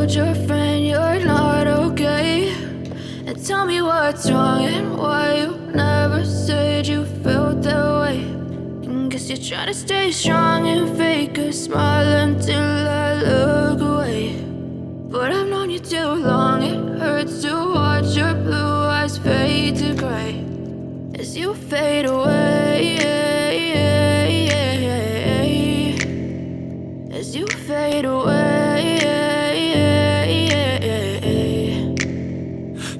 told your friend you're not okay? And tell me what's wrong and why you never said you felt that way. And guess you're trying to stay strong and fake a smile until I look away. But I've known you too long, it hurts to watch your blue eyes fade to gray as you fade away, as you fade away.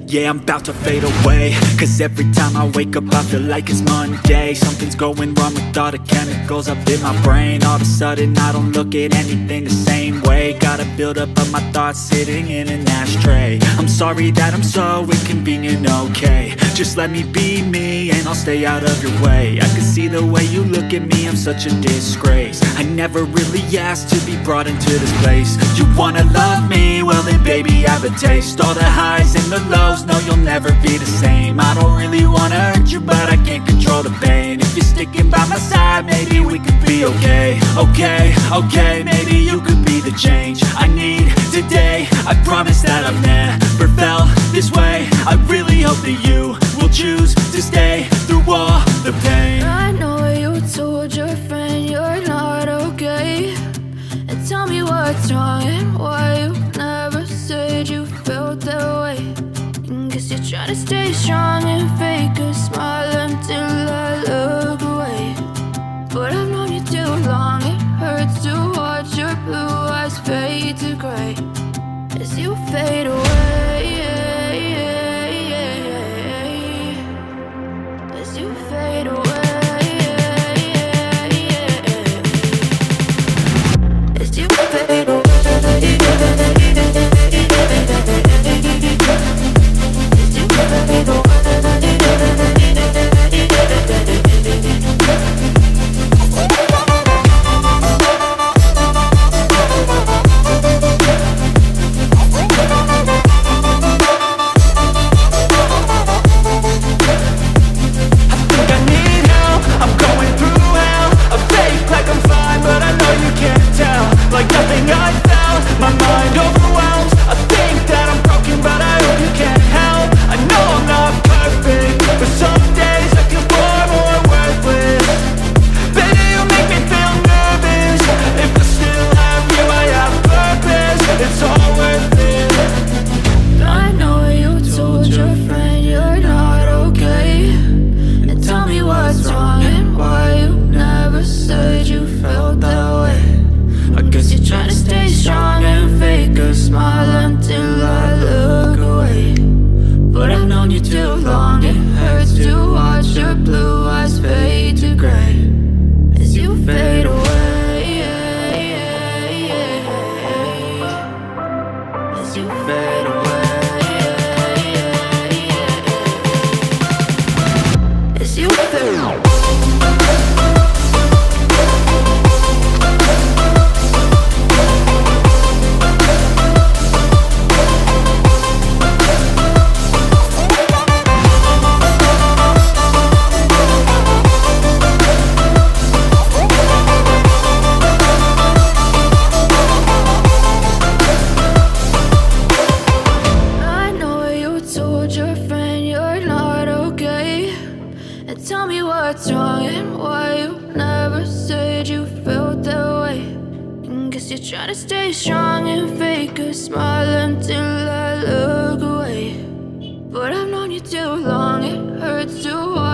Yeah, I'm about to fade away, cause every time I wake up I feel like it's Monday. Something's going wrong with all the chemicals up in my brain. All of a sudden I don't look at anything the same way. Got a buildup of my thoughts sitting in an ashtray. I'm sorry that I'm so inconvenient, okay? Just let me be me and I'll stay out of your way. I can see the way you look at me, I'm such a disgrace. I never really asked to be brought into this place. You wanna love me? Well then baby I have a taste. All the highs and the lows, no, you'll never be the same. I don't really wanna hurt you, but I can't control the pain. If you're sticking by my side, maybe we could be okay. Okay, maybe you could be the change I need today. I promise that I've never felt this way. I really hope that you will choose to stay through all the pain. I know you told your friend you're not okay. And tell me what's wrong and why you never said you felt that way. Guess you're trying to stay strong and fake a smile until I look away. But I've known you too long, it hurts to watch your blue eyes fade to gray as you fade away, as you fade away, as you fade away. Tell me what's wrong and why you never said you felt that way. And guess you're trying to stay strong and fake a smile until I look away. But I've known you too long, it hurts to watch